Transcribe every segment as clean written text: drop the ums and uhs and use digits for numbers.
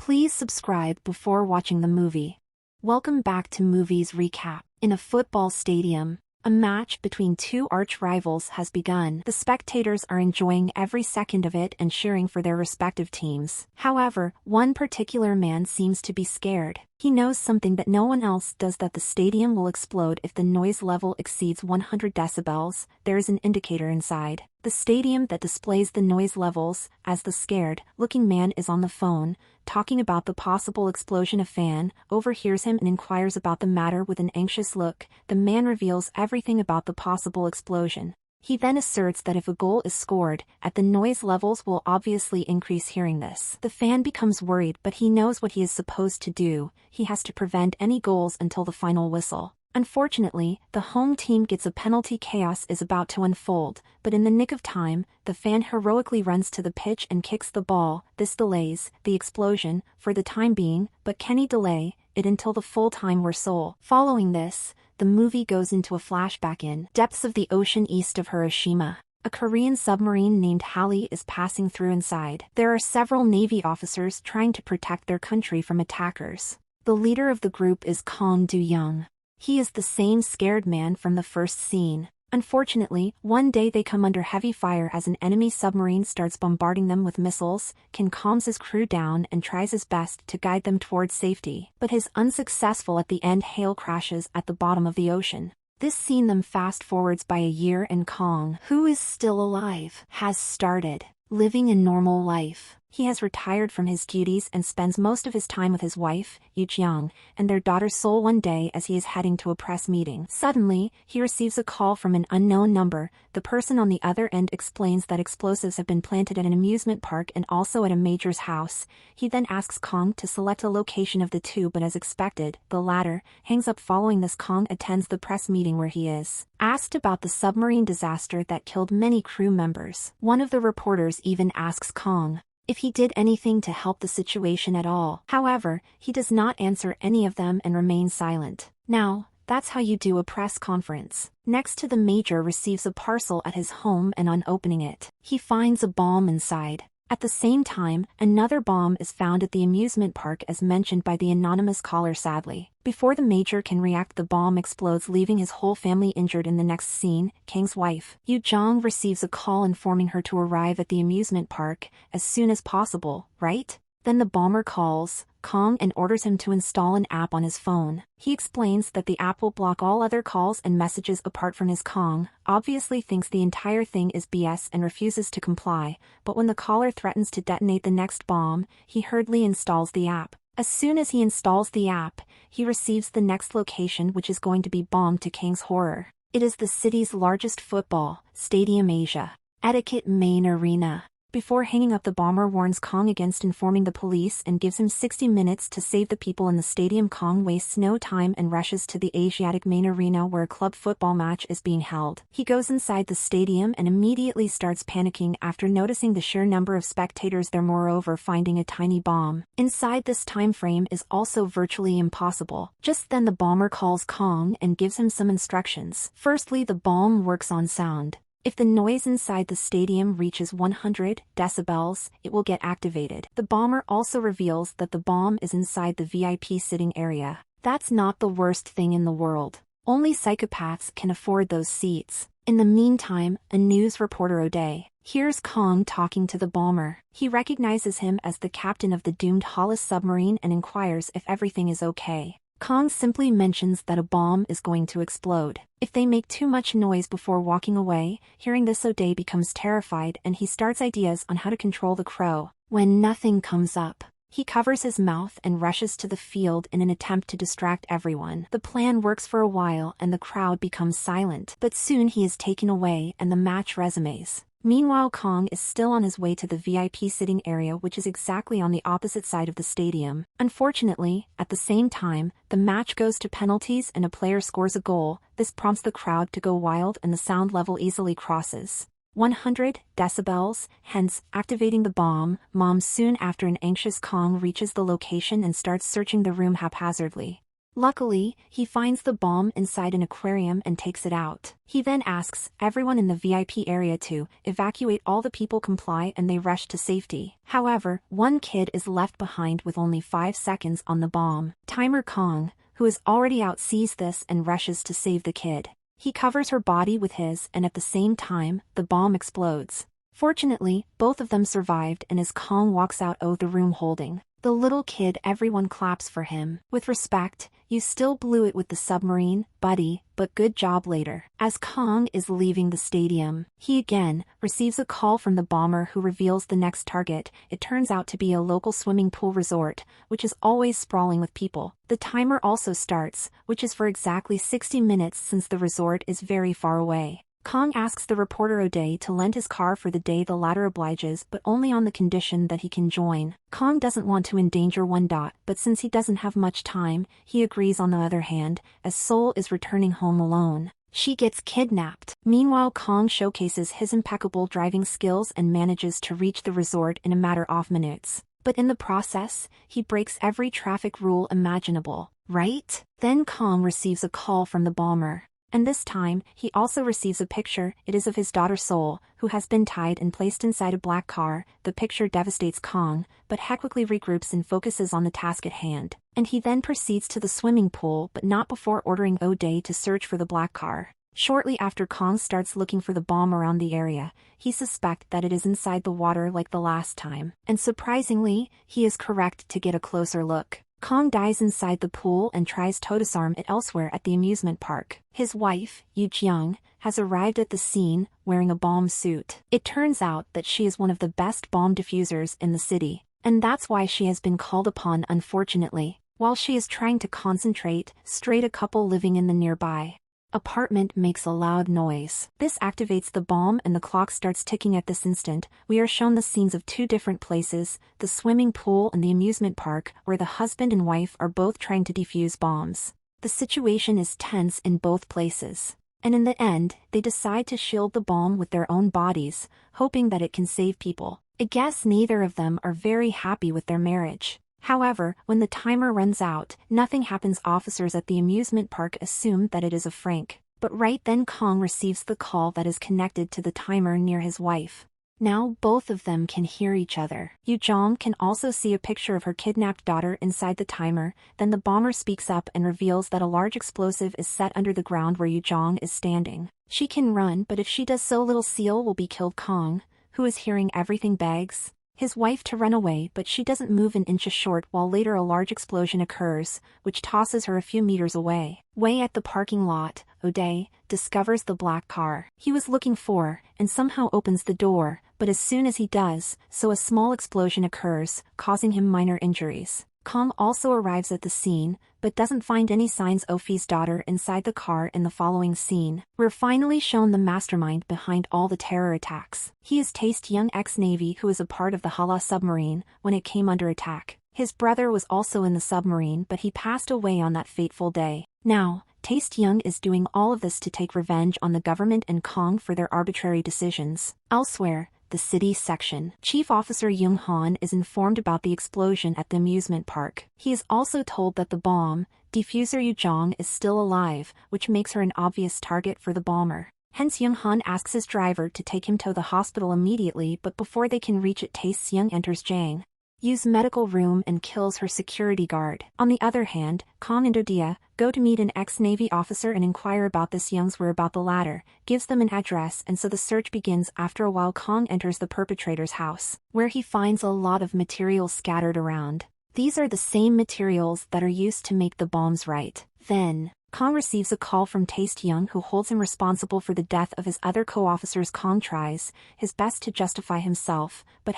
Please subscribe before watching the movie. Welcome back to Movies Recap. In a football stadium, a match between two arch-rivals has begun. The spectators are enjoying every second of it and cheering for their respective teams. However, one particular man seems to be scared. He knows something that no one else does, that the stadium will explode if the noise level exceeds 100 decibels. There is an indicator inside the stadium that displays the noise levels. As the scared-looking man is on the phone, talking about the possible explosion, a fan overhears him and inquires about the matter with an anxious look. The man reveals everything about the possible explosion. He then asserts that if a goal is scored, the noise levels will obviously increase. Hearing this, the fan becomes worried, but he knows what he is supposed to do. He has to prevent any goals until the final whistle. Unfortunately, the home team gets a penalty. Chaos is about to unfold, but in the nick of time, the fan heroically runs to the pitch and kicks the ball. This delays the explosion for the time being, but can he delay it until the full-time whistle? Following this, the movie goes into a flashback in depths of the ocean east of Hiroshima. A Korean submarine named Halley is passing through. Inside, there are several Navy officers trying to protect their country from attackers. The leader of the group is Kong Do-young. He is the same scared man from the first scene. Unfortunately, one day they come under heavy fire as an enemy submarine starts bombarding them with missiles. King calms his crew down and tries his best to guide them towards safety, but is unsuccessful. At the end, Hale crashes at the bottom of the ocean. This scene them fast forwards by a year, and Kong, who is still alive, has started living a normal life. He has retired from his duties and spends most of his time with his wife, Yoo-jung, and their daughter Sol. One day, as he is heading to a press meeting, suddenly, he receives a call from an unknown number. The person on the other end explains that explosives have been planted at an amusement park and also at a major's house. He then asks Kong to select a location of the two, but as expected, the latter hangs up. Following this, Kong attends the press meeting where he is asked about the submarine disaster that killed many crew members. One of the reporters even asks Kong if he did anything to help the situation at all. However, he does not answer any of them and remains silent. Now, that's how you do a press conference. Next to the major receives a parcel at his home, and on opening it, he finds a bomb inside. At the same time, another bomb is found at the amusement park as mentioned by the anonymous caller. Sadly, before the major can react, the bomb explodes, leaving his whole family injured. In the next scene, Kang's wife, Yoo-jung, receives a call informing her to arrive at the amusement park as soon as possible, right? Then the bomber calls Kong and orders him to install an app on his phone. He explains that the app will block all other calls and messages apart from his. Kong obviously thinks the entire thing is BS and refuses to comply, but when the caller threatens to detonate the next bomb, he hurriedly installs the app. As soon as he installs the app, he receives the next location, which is going to be bombed. To Kang's horror, it is the city's largest football stadium, Asia Etiquette Main Arena. Before hanging up, the bomber warns Kong against informing the police and gives him 60 minutes to save the people in the stadium. Kong wastes no time and rushes to the Asiatic Main Arena where a club football match is being held. He goes inside the stadium and immediately starts panicking after noticing the sheer number of spectators there. Moreover, finding a tiny bomb inside this time frame is also virtually impossible. Just then the bomber calls Kong and gives him some instructions. Firstly, the bomb works on sound. If the noise inside the stadium reaches 100 decibels, it will get activated. The bomber also reveals that the bomb is inside the VIP sitting area. That's not the worst thing in the world. Only psychopaths can afford those seats. In the meantime, a news reporter, O'Day, hears Kong talking to the bomber. He recognizes him as the captain of the doomed Hollis submarine and inquires if everything is okay. Kong simply mentions that a bomb is going to explode if they make too much noise before walking away. Hearing this, O'Day becomes terrified and he starts ideas on how to control the crow. When nothing comes up, he covers his mouth and rushes to the field in an attempt to distract everyone. The plan works for a while and the crowd becomes silent, but soon he is taken away and the match resumes. Meanwhile, Kong is still on his way to the VIP sitting area, which is exactly on the opposite side of the stadium. Unfortunately, at the same time, the match goes to penalties and a player scores a goal. This prompts the crowd to go wild and the sound level easily crosses 100 decibels, hence activating the bomb. Soon after, an anxious Kong reaches the location and starts searching the room haphazardly. Luckily, he finds the bomb inside an aquarium and takes it out. He then asks everyone in the VIP area to evacuate. All the people comply and they rush to safety. However, one kid is left behind with only 5 seconds on the bomb. Timer Kong, who is already out, sees this and rushes to save the kid. He covers her body with his, and at the same time, the bomb explodes. Fortunately, both of them survived, and as Kong walks out of the room holding the little kid, everyone claps for him. With respect, "You still blew it with the submarine, buddy, but good job later." As Kong is leaving the stadium, he again receives a call from the bomber who reveals the next target. It turns out to be a local swimming pool resort, which is always sprawling with people. The timer also starts, which is for exactly 60 minutes since the resort is very far away. Kong asks the reporter O'Day to lend his car for the day. The latter obliges, but only on the condition that he can join. Kong doesn't want to endanger one dot, but since he doesn't have much time, he agrees. On the other hand, as Seoul is returning home alone, she gets kidnapped. Meanwhile, Kong showcases his impeccable driving skills and manages to reach the resort in a matter of minutes. But in the process, he breaks every traffic rule imaginable, right? Then Kong receives a call from the bomber. And this time, he also receives a picture. It is of his daughter Seoul, who has been tied and placed inside a black car. The picture devastates Kong, but he quickly regroups and focuses on the task at hand. And he then proceeds to the swimming pool, but not before ordering O'Day to search for the black car. Shortly after Kong starts looking for the bomb around the area, he suspects that it is inside the water like the last time. And surprisingly, he is correct to get a closer look. Kong dies inside the pool and tries to disarm it elsewhere at the amusement park. His wife, Yoo Jeong, has arrived at the scene wearing a bomb suit. It turns out that she is one of the best bomb diffusers in the city, and that's why she has been called upon. Unfortunately, while she is trying to concentrate, a couple living in the nearby apartment makes a loud noise. This activates the bomb and the clock starts ticking. At this instant, we are shown the scenes of 2 different places, the swimming pool and the amusement park, where the husband and wife are both trying to defuse bombs. The situation is tense in both places, and in the end, they decide to shield the bomb with their own bodies, hoping that it can save people. I guess neither of them are very happy with their marriage. However, when the timer runs out, nothing happens. Officers at the amusement park assume that it is a prank. But right then Kong receives the call that is connected to the timer near his wife. Now both of them can hear each other. Yoo Jeong can also see a picture of her kidnapped daughter inside the timer. Then the bomber speaks up and reveals that a large explosive is set under the ground where Yoo Jeong is standing. She can run, but if she does so, little Seal will be killed. Kong, who is hearing everything, begs his wife to run away, but she doesn't move an inch short. While later a large explosion occurs, which tosses her a few meters away. Way at the parking lot, O'Day discovers the black car he was looking for, and somehow opens the door, but as soon as he does so, a small explosion occurs, causing him minor injuries. Kong also arrives at the scene, but doesn't find any signs of Fi's daughter inside the car. In the following scene, we're finally shown the mastermind behind all the terror attacks. He is Tae-young, ex-Navy, who is a part of the Hala submarine when it came under attack. His brother was also in the submarine, but he passed away on that fateful day. Now, Tae-young is doing all of this to take revenge on the government and Kong for their arbitrary decisions. Elsewhere, the city section, Chief Officer Young Han is informed about the explosion at the amusement park. He is also told that the bomb diffuser Yoo Jeong is still alive, which makes her an obvious target for the bomber. Hence Young Han asks his driver to take him to the hospital immediately, but before they can reach it, Tae-young enters Jang Yu's medical room and kills her security guard. On the other hand, Kong and Odia go to meet an ex-Navy officer and inquire about this Young's whereabouts. The latter gives them an address, and so the search begins. After a while, Kong enters the perpetrator's house, where he finds a lot of materials scattered around. These are the same materials that are used to make the bombs, right? Then, Kong receives a call from Tae-young, who holds him responsible for the death of his other co-officers. Kong tries his best to justify himself, but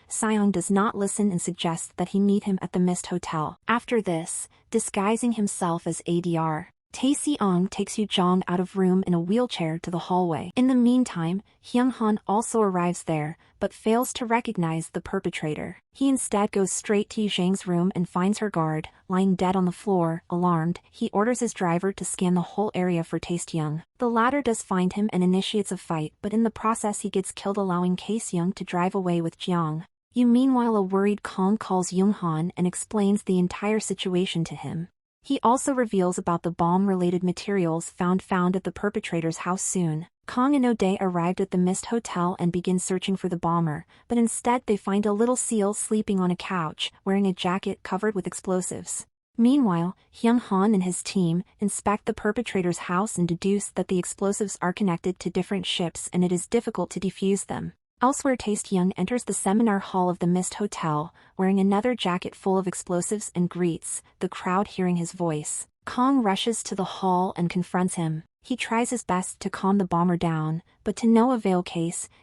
Seong does not listen and suggests that he meet him at the Mist Hotel. After this, disguising himself as ADR, Tae-seong takes Yoo Jeong out of room in a wheelchair to the hallway. In the meantime, Young Han also arrives there, but fails to recognize the perpetrator. He instead goes straight to Yoo Jeong's room and finds her guard lying dead on the floor. Alarmed, he orders his driver to scan the whole area for Tae-young. The latter does find him and initiates a fight, but in the process he gets killed, allowing Tae-young to drive away with Jeong. Meanwhile, a worried Kong calls Young Han and explains the entire situation to him. He also reveals about the bomb-related materials found at the perpetrator's house soon. Kong and O'Day arrived at the Mist Hotel and begin searching for the bomber, but instead they find a little seal sleeping on a couch, wearing a jacket covered with explosives. Meanwhile, Hyung Han and his team inspect the perpetrator's house and deduce that the explosives are connected to different ships and it is difficult to defuse them. Elsewhere, Tae-young enters the seminar hall of the Mist Hotel, wearing another jacket full of explosives and greets the crowd hearing his voice. Kong rushes to the hall and confronts him. He tries his best to calm the bomber down, but to no avail.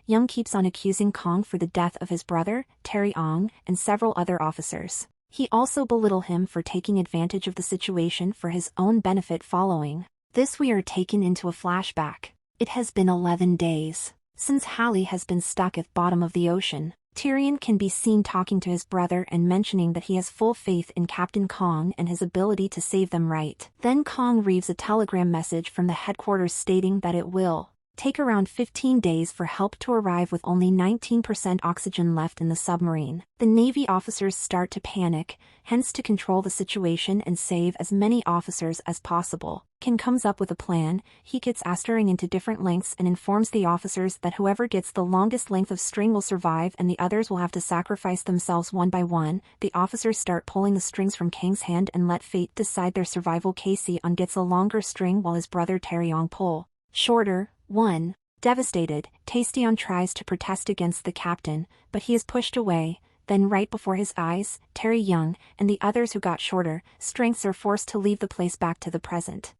Young keeps on accusing Kong for the death of his brother, Tae-ong, and several other officers. He also belittled him for taking advantage of the situation for his own benefit. Following this, we are taken into a flashback. It has been 11 days since Hallie has been stuck at the bottom of the ocean. Tyrion can be seen talking to his brother and mentioning that he has full faith in Captain Kong and his ability to save them. Then Kong receives a telegram message from the headquarters stating that it will take around 15 days for help to arrive with only 19% oxygen left in the submarine. The Navy officers start to panic, hence to control the situation and save as many officers as possible. Ken comes up with a plan. He gets Astering into different lengths and informs the officers that whoever gets the longest length of string will survive and the others will have to sacrifice themselves one by one. The officers start pulling the strings from Kang's hand and let fate decide their survival. Casey-on gets a longer string while his brother Tae-yong pull shorter one. Devastated, Tae-yeon tries to protest against the captain, but he is pushed away. Then right before his eyes, Tae-young and the others who got shorter strengths are forced to leave the place back to the present.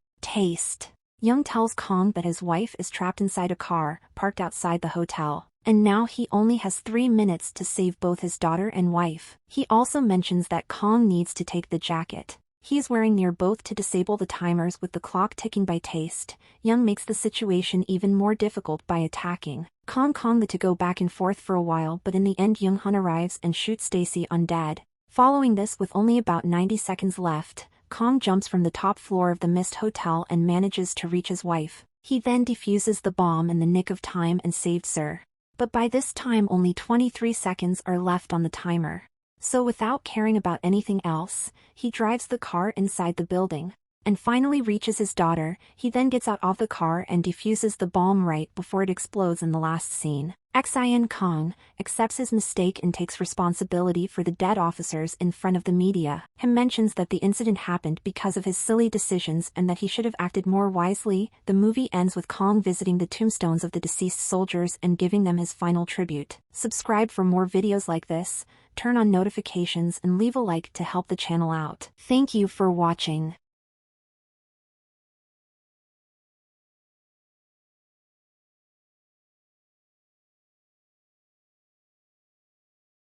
Young tells Kong that his wife is trapped inside a car parked outside the hotel, and now he only has 3 minutes to save both his daughter and wife. He also mentions that Kong needs to take the jacket he is wearing near both to disable the timers with the clock ticking by Taste. Young makes the situation even more difficult by attacking Kong to go back and forth for a while, but in the end Young Han arrives and shoots Stacy on dead. Following this, with only about 90 seconds left, Kong jumps from the top floor of the Mist Hotel and manages to reach his wife. He then defuses the bomb in the nick of time and saves her. But by this time only 23 seconds are left on the timer. So without caring about anything else, he drives the car inside the building, and finally reaches his daughter. He then gets out of the car and defuses the bomb right before it explodes in the last scene. Xian Kong accepts his mistake and takes responsibility for the dead officers in front of the media. He mentions that the incident happened because of his silly decisions and that he should have acted more wisely. The movie ends with Kong visiting the tombstones of the deceased soldiers and giving them his final tribute. Subscribe for more videos like this, turn on notifications and leave a like to help the channel out. Thank you for watching.